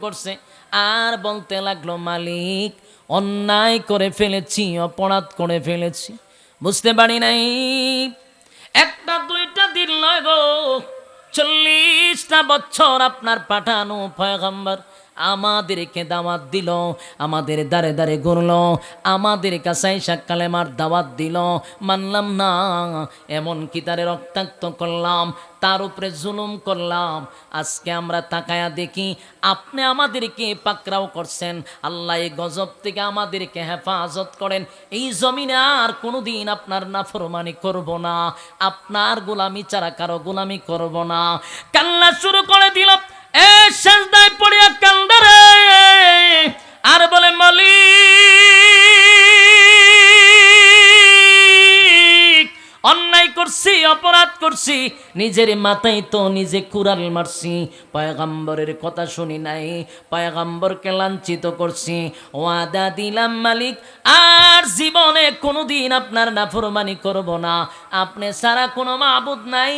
করছে আর বলতে লাগলো, মালিক অন্যায় করে ফেলেছি, অপরাধ করে ফেলেছি, বুঝতে পারি নাই। একটা দুইটা দিন নয় গো, 40টা বছর আপনার পাঠানো পয়গম্বর আমাদেরকে দাওয়াত দিল, আমাদের দাঁড়ে দাঁড়ে ঘুরলো, আমাদের কাছে এসে কালেমার দাওয়াত দিল, মানলাম না। এমনকি তারে রক্তাক্ত করলাম, তার উপরে জুলুম করলাম। আজকে আমরা তাকায়া দেখি আপনি আমাদেরকে পাকড়াও করছেন। আল্লাহ এই গজব থেকে আমাদেরকে হেফাজত করেন। এই জমিনে আর কোনোদিন আপনার নাফরমানি করব না, আপনার গোলামি ছাড়া কারো গোলামি করব না। কান্না শুরু করে দিল, সেজদায় পড়িয়া কান্দে রে, আর বলে, মালিক অন্যায় করছি, অপরাধ করছি, নিজের মাথায় তো নিজে কুড়াল মারছি, পয়গম্বরের কথা শুনি নাই, পয়গম্বরকে লাঞ্ছিত করছি। ওয়াদা দিলাম মালিক আর জীবনে কোনোদিন আপনার নাফরমানি করব না। আপনি ছাড়া কোনো মাবুদ নাই,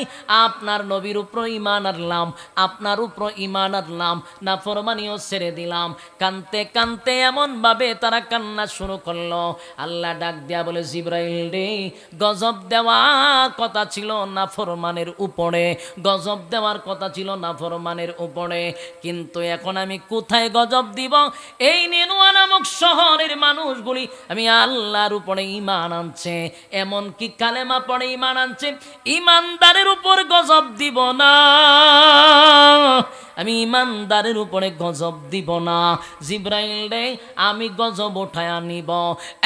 আপনার নবীর উপর ঈমান আনলাম, আপনার উপর ঈমান আনলাম, নাফরমানিও ছেড়ে দিলাম। কানতে কানতে এমনভাবে তারা কান্না শুরু করলো। আল্লাহ ডাক দেয়া বলে, জিবরাইল রে, গজব দেওয়ার কথা ছিল নাফরমানের উপরে, গজব দেওয়ার কথা ছিল নাফরমানের উপরে, কিন্তু এখন আমি কোথায় গজব দিব? এই নেনুয়া নামক শহরের মানুষগুলি আমি আল্লাহর উপরে ঈমান আনছে, এমনকি কালেমা পড়ে ঈমান আনছে, ঈমানদারের উপর গজব দিব না, আমি ঈমানদারের উপরে গজব দিব না। জিবরাইল রে, আমি গজব উঠায়া নিব।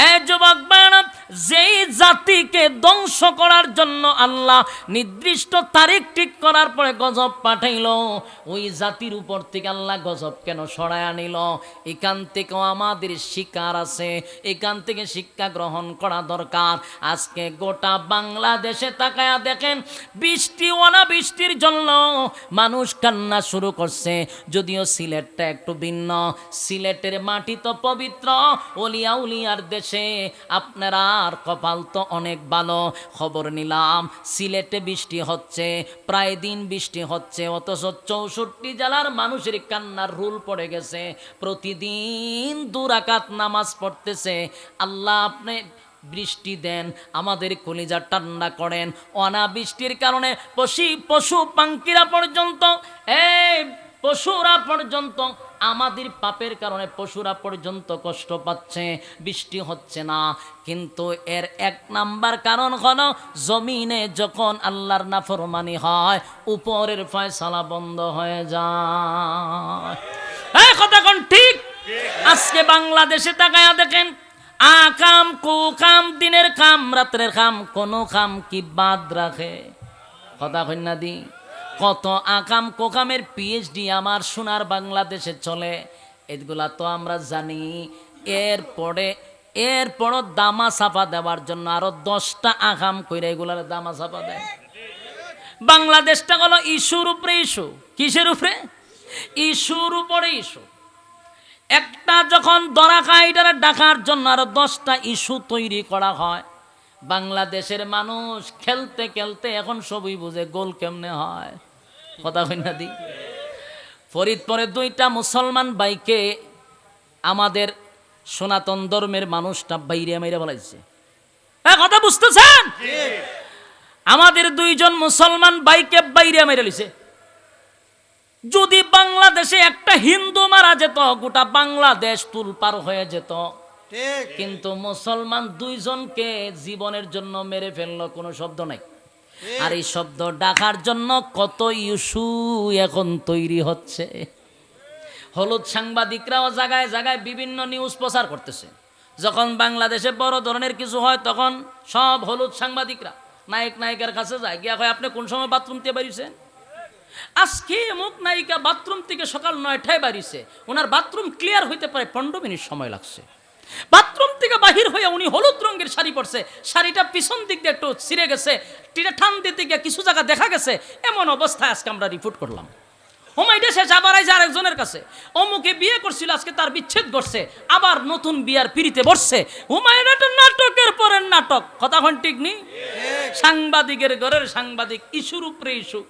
এ যুবক বাড়া, যেই জাতিকে ধ্বংস করার জন্য আল্লাহ নির্দিষ্ট তারিখ ঠিক করার পরে গজব পাঠাইল, ওই জাতির উপর থেকে আল্লাহ গজব কেন সরায়া নিল? এখান থেকেও আমাদের শিকার আছে, এখান থেকে শিক্ষা গ্রহণ করা দরকার। আজকে গোটা বাংলাদেশে তাকায়া দেখেন, বৃষ্টি অনাবৃষ্টির জন্য মানুষ কান্না শুরু করছে। যদিও সিলেটটা একটু ভিন্ন, সিলেটের মাটি তো পবিত্র, ওলিয়া উলিয়ার দেশে, আপনারা আর কপাল তো অনেক ভালো। খবর নিলাম সিলেটে বৃষ্টি হচ্ছে, প্রায় দিন বৃষ্টি হচ্ছে, অথচ 64 জেলার মানুষের কান্নার রুল পড়ে গেছে, প্রতিদিন 2 রাকাত নামাজ পড়তেছে। আল্লাহ আপনি বৃষ্টি দেন, আমাদের কলিজা ঠান্ডা করেন। অনাবৃষ্টির কারণে পশু পাঙ্কিরা পর্যন্ত, পশুরা পর্যন্ত, আমাদের পাপের কারণে পশুরা পর্যন্ত কষ্ট পাচ্ছে, বৃষ্টি হচ্ছে না। কিন্তু এর 1 নাম্বার কারণ হলো, জমিনে যখন আল্লাহর নাফরমানি হয়, উপরের ফয়সালা বন্ধ হয়ে যায়। এই কথা কোন ঠিক? আজকে বাংলাদেশে তাকায়া দেখেন, আকাম কুকাম, দিনের কাম রাত্রের কাম, কোনো কাম কি বাদ রাখে? কথা কন্যা দি, কত আকাম কোকামের পিএইচডি আমার সোনার বাংলাদেশে চলে, এগুলা তো আমরা জানি। এরপরও দামা ছাপা দেওয়ার জন্য আরো 10টা আকাম কইরা এগুলার দামা ছাপা দেয়। বাংলাদেশটা হলো ইস্যুর উপরে ইস্যু। কিসের উপরে? ইস্যুর উপরে ইস্যু। একটা যখন ধরা খায়, এটারে ডাকার জন্য আরো 10টা ইস্যু তৈরি করা হয়। বাংলাদেশের মানুষ খেলতে খেলতে এখন সবই বুঝে গোল কেমনে হয়। কথা হয় না দি? ফরিদপুরে 2টা মুসলমান ভাইকে আমাদের সনাতন ধর্মের মানুষটা বাইরে মেরে বলাইছে। কথা বুঝতেছেন? আমাদের 2জন মুসলমান ভাইকে বাইরে মেরে লিছে। যদি বাংলাদেশে একটা হিন্দু মারা যেত, গোটা বাংলাদেশ তুলপার হয়ে যেত। কিন্তু মুসলমান 2জনকে জীবনের জন্য মেরে ফেললো, কোনো শব্দ নাই। আর এই শব্দ ডাকার জন্য কত ইস্যু এখন তৈরি হচ্ছে। হলুদ সাংবাদিকরাও জায়গায় জায়গায় বিভিন্ন নিউজ প্রচার করতেছে। যখন বাংলাদেশে বড় ধরনের কিছু হয়, তখন সব হলুদ সাংবাদিকরা নায়ক নায়িকার কাছে যায়, গিয়া হয় আপনি কোন সময় বাথরুম থেকে বেরিয়েছেন? আজকে অমুক নায়িকা বাথরুম থেকে সকাল 9টায় বাড়িছে, ওনার বাথরুম ক্লিয়ার হইতে পারে 15 মিনিট সময় লাগছে। বাথরুম থেকে বাহির হয়ে উনি হলুদ রঙের শাড়ি পরছে, শাড়িটা পিছন দিক দিয়ে একটু ছিঁড়ে গেছে, টিটা ঠান দিতে গিয়ে কিছু জায়গা দেখা গেছে। এমন অবস্থায় আজকে আমরা রিপোর্ট করলাম। হুমাইডে সে যাবার আইছে আরেকজনের কাছে, অমুকে বিয়ে করছিল, আজকে তার বিচ্ছেদ করছে, আবার নতুন বিয়ার পিড়িতে বসছে। হুমায়ুন একটা নাটকের পরের নাটক। কথা ঠিক নেই? সাংবাদিকের ঘরের সাংবাদিক, ইস্যুর উপরে ইস্যু।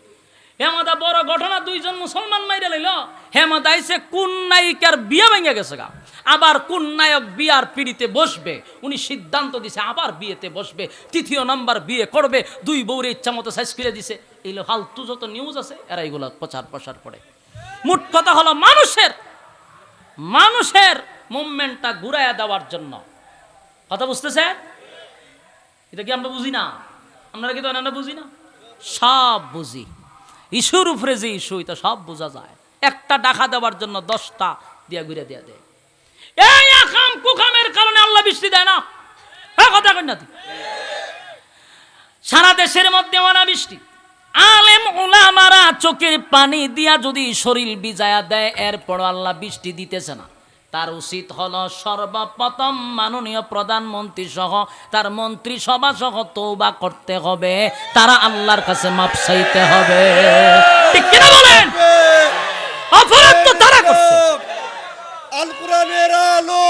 হেমাদা বড় ঘটনা, দুইজন মুসলমান মাইরে লইল। হেমাদা আইসে কোন নায়িকার বিয়া ভেঙে গেছে গা, আবার কোন নায়ক বিয়ার পিড়িতে বসবে, উনি সিদ্ধান্ত দিছে আবার বিয়েতে বসবে, তৃতীয় নাম্বার বিয়ে করবে, দুই বউরে ইচ্ছা মতো সাইজ করে দিছে। এইগুলো ফালতু যত নিউজ আছে এরা এগুলো প্রচার করে। মোট কথা হলো মানুষের মুভমেন্টটা ঘুরাইয়া দেওয়ার জন্য। কথা বুঝতেছে? এটা কি আমরা বুঝি না? আপনারা কি তো আমরা বুঝি না? সব বুঝি। ইস্যুর উপরে যে ইস্যু, এটা সব বোঝা যায়। একটা ডাকা দেওয়ার জন্য 10টা দিয়া ঘুরে দিয়া দেয়। এই আকাম কুকামের কারণে আল্লাহ বৃষ্টি দেয় না। হ্যাঁ, কথা কই না? সারা দেশের মধ্যে অনাবৃষ্টি। আলেম ওলামারা চোখের পানি দিয়া যদি শরীর ভিজায়া দেয়, এরপর আল্লাহ বৃষ্টি দিতেছে না, তার উচিত হলো সর্বপ্রথম মাননীয় প্রধানমন্ত্রী সহ তার মন্ত্রিসভা সহ তওবা করতে হবে, তারা আল্লাহর কাছে মাপ চাইতে হবে। ঠিক কিনা বলেন? অপরাধ তো তারা করছে। আল কোরআনের আলো,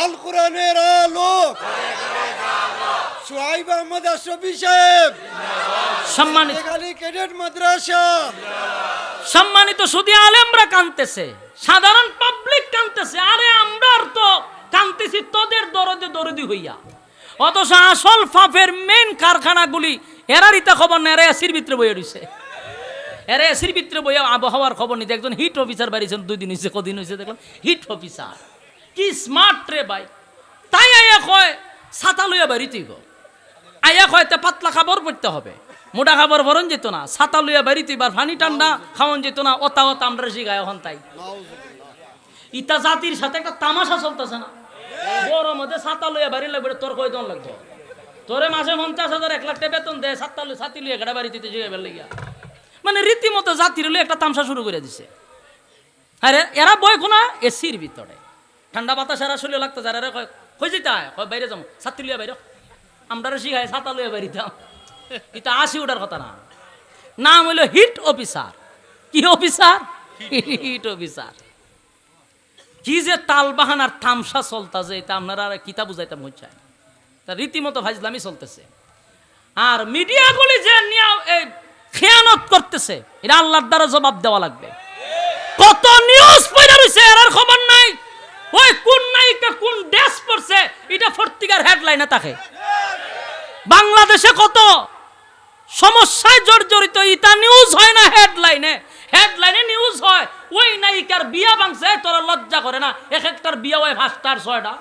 আল কোরআনের আলো। সুহাইব আহমদ আশরাফি সাহেব, সম্মানিত ক্যাডেট মাদ্রাসা, সম্মানিত সুদী আলেমরা কাঁদতেছে, সাধারণ পাবলিক কাঁদতেছে। আরে আমরা তো কাঁদতেছি তোদের দরদি হইয়া, অথচ আসল ফাফের মেন কারখানাগুলি এরার ইতা খবর না, এরা এসির ভিতরে বইয়া রয়েছে। এরা এসির ভিতরে বইয়া আবহাওয়ার খবর নিতে। একজন হিট অফিসার বাড়িয়েছেন, 2 দিন হয়েছে, কদিন হয়েছে দেখলাম হিট অফিসার। কি স্মার্ট রে ভাই! তাই আইয়া কয় ছাতা লইয়া বাড়িতেই গো, আইয়া কয় তে পাতলা খাবার পড়তে হবে, মোটা খাবার ভরণ যেত না, ছাতা লইয়া বাড়িতেই বার, পানি ঠান্ডা খাওয়ান যেত না। ওতা আমরা শিখায় এখন। তাই ইতা জাতির সাথে একটা তামাশা চলতেছে না? বড় মধ্যে ছাতা লইয়া বাড়ি লাগবে, তোর কয় দন লাগতো? তোরে মাসে 50,000 1 লাখ টাকা বেতন দেয়, ছাতি লইয়া গাড়া বাড়িতে শিখাইবার লাগিয়া। মানে রীতিমতো জাতির লইয়া একটা তামসা শুরু করে দিছে। আরে এরা বই কোনা এসির ভিতরে, ঠান্ডা বাতাস এরা শরীরে লাগতো। যারা কই যেতে হয়, বাইরে যাবো, ছাতি লইয়া বাইরে। আমরা শিখাই ছাতা লইয়া বাড়িতাম। এটা 80 ওটার কথা না। নাম হইল হিট অফিসার। কি অফিসার? Hit officer. কি যে তাল বাহানার তামসা চলতেছে, এটা আপনারা কিতা বুঝাইতাম হচ্ছে। তা রীতিমতো ফাজলামি চলতেছে। আর মিডিয়াগুলি যে খেয়ানত করতেছে, এটা আল্লাহর দ্বারা জবাব দেওয়া লাগবে। কত নিউজ পড়া রইছে, এর খবর নাই। ওই কোন নায়িকা কোন ড্রেস পরছে, এটা পত্রিকার হেডলাইনে থাকে। বাংলাদেশে কত সমস্যায় জর্জরিত, ইটা নিউজ হয় না হেডলাইনে। হেডলাইনে নিউজ হয় ওই নায়িকার বিয়া ভাঙছে, তোরা লজ্জা করে না? এক একটার বিয়া হয় 5টা 6টা।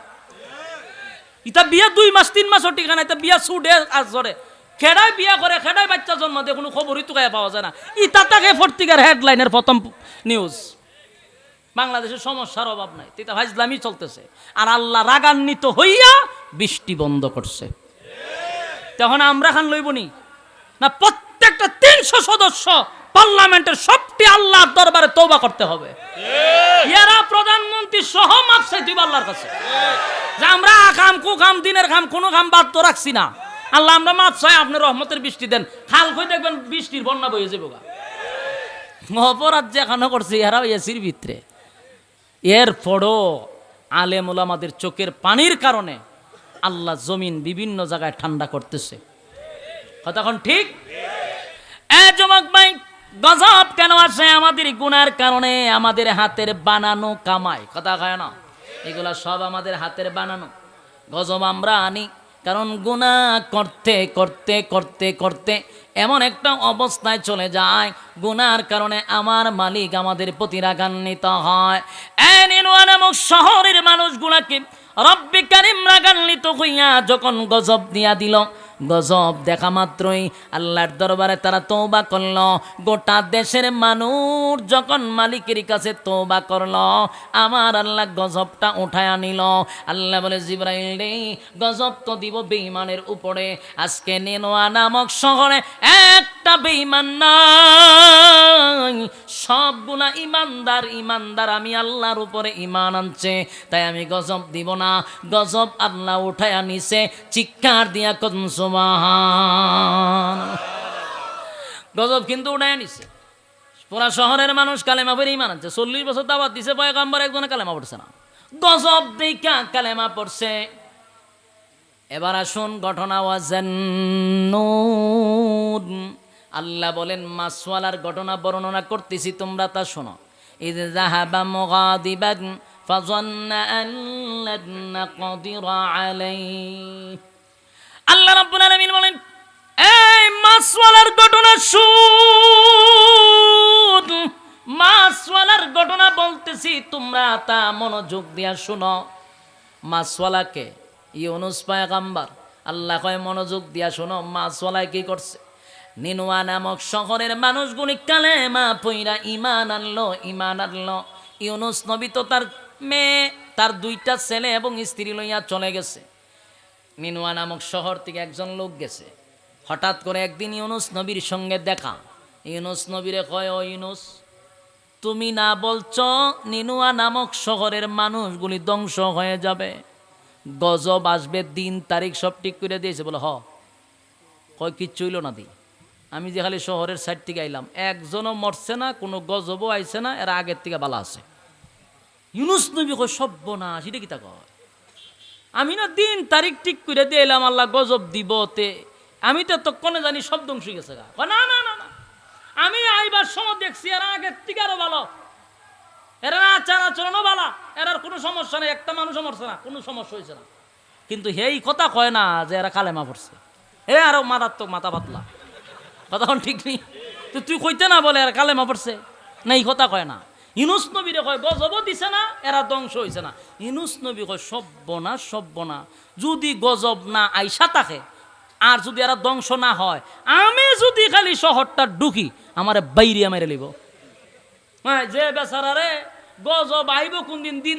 ইটা বিয়া 2 মাস 3 মাস ঠিকানা, এটা বিয়া ছুটে আজ ধরে। খেড়ায় বিয়া করে, খেড়ায় বাচ্চা জন্ম দেয়, কোনো খবরই তো পাওয়া যায় না। ইটা তাকে পত্রিকার হেডলাইনের প্রথম নিউজ। বাংলাদেশের সমস্যার অভাব নাই, এটা ফাজলামি চলতেছে। আর আল্লাহ রাগান্বিত হইয়া বৃষ্টি বন্ধ করছে। তখন আমরা খান লইবনি না? প্রত্যেকটা 300 সদস্য পার্লামেন্টের সবটি আল্লাহর দরবারে তওবা করতে হবে। এরা প্রধানমন্ত্রী সহ মাপ চাইতে হবে আল্লাহর কাছে, যে আমরা খাম কুখাম দিনের খাম কোনো খাম বাদ তো রাখছি না। আল্লাহ আমরা মাপ চাই, আপনি রহমতের বৃষ্টি দেন। খাল কই দেখবেন বৃষ্টির বন্যা বয়ে যাবো। অপরাধ যেখানে করছে এরাও এসির ভিতরে। এরপরও আলেম ওলামাদের চোখের পানির কারণে আল্লাহ জমিন বিভিন্ন জায়গায় ঠান্ডা করতেছে। কতক্ষণ ঠিক? যুবক ভাই, গজব কেন আসে? আমাদের গুনার কারণে, আমাদের হাতের বানানো কামাই। কথা কয় না? এগুলা সব আমাদের হাতের বানানো। গজব আমরা আনি কারণ গুনাহ করতে করতে করতে করতে এমন একটা অবস্থায় চলে যায়, গুনার কারণে আমার মালিক আমাদের প্রতি রাগান্বিত হয়। নামক শহরের মানুষগুলাকে রব্বে কারিম রাগান্বিত হইয়া যখন গজব দিয়া দিল, গজব দেখা মাত্রই আল্লাহর দরবারে তারা তওবা করল। গোটা দেশের মানুষ যখন মালিকের কাছে তওবা করল, আমার আল্লাহ গজবটা উঠায়া নিল। আল্লাহ বলে, জিবরাইল রে, গজব তো দিব বেঈমানের উপরে। আজকে নেনোয়া নামক শহরে একটা বেঈমান নাই, সবগুলা ইমানদার। ইমানদার আমি আল্লাহর উপরে ইমান আনছে, তাই আমি গজব দিব না। গজব আল্লাহ উঠায়া নিছে। চিৎকার দিয়া কদম সুবহান। গজব কিন্তু উঠায়া নিছে। পুরা শহরের মানুষ কালেমা পড়ে ইমান আনছে। 40 বছর দাওয়াত দিছে, পয়গম্বর একজনে কালেমা পড়ছে না। গজব দেখা কালেমা পড়ছে। এবার আসুন ঘটনা। ওয়াজান্নুন আল্লাহ বলেন মাছওয়ালার ঘটনা বর্ণনা করতেছি, তোমরা তা শোনো। ইয যাহাবা মুগাদিবান ফাযান্না আন লান নাকদিরা আলাইহি। আল্লাহ রাব্বুল আলামিন বলেন, এই মাছওয়ালার ঘটনা শুন, মাছওয়ালার ঘটনা বলতেছি, তোমরা তা মনোযোগ দিয়া শুনো। মাছওয়ালাকে ইউনুস পয়গম্বর, আল্লাহ কয় মনোযোগ দিয়া শোনো। মাছওয়ালায় কি করছে? নিনুয়া নামক শহরের মানুষগুলি কালেমা পইরা ঈমান আনলো। ইউনুস নবী তো তার মেয়ে, তার 2টা ছেলে এবং স্ত্রী লইয়া চলে গেছে। নিনুয়া নামক শহর থেকে একজন লোক গেছে। হঠাৎ করে একদিন ইউনুস নবীর সঙ্গে দেখা। ইউনুস নবীরে কয়, ও ইউনুস, তুমি না বলছো নিনুয়া নামক শহরের মানুষগুলি ধ্বংস হয়ে যাবে, গজব আসবে, দিন তারিখ সব ঠিক করে দিয়েছে? বলে হ। কয় কিচ্ছু হইল না দি, আমি যে খালি শহরের সাইড থেকে আইলাম, একজনও মরছে না, কোনো গজবও আইছে না, এরা আগের থেকে বালা আছে। ইউনুস নবী কয় সর্বনাশ, সেটা কি তা কয়? আমি না দিন তারিখ ঠিক করে দিয়ে এলাম, আল্লাহ গজব দিব, তে আমি তো তখনে জানি সব ধ্বংস হয়ে গেছে। না না না না, আমি আইবার সময় দেখছি এরা আগের থেকে আরো ভালো, এরা আচার আচরণও ভালো, এরার কোনো সমস্যা নেই, একটা মানুষও মরছে না, কোনো সমস্যা হয়েছে না। কিন্তু এই কথা কয় না যে এরা কালেমা পড়ছে, আরো মারাত্মক মাথা পাতলা, কথা ঠিক নেই। তো তুই কইতে না বলে এরা কালেমা পড়ছে না, এই কথা কয় না। ইউনুস নবীরে কয় গজবও দিছে না, এরা ধ্বংস হয়েছে না। ইউনুস নবী কয় সব্বনা, যদি গজব না আইসা থাকে আর যদি এরা ধ্বংস না হয়, আমি যদি খালি শহরটা ঢুকি, আমার বাইরে মেরে লিব। হ্যাঁ, যে বেচারা রে গজব আইব কোন দিন, দিন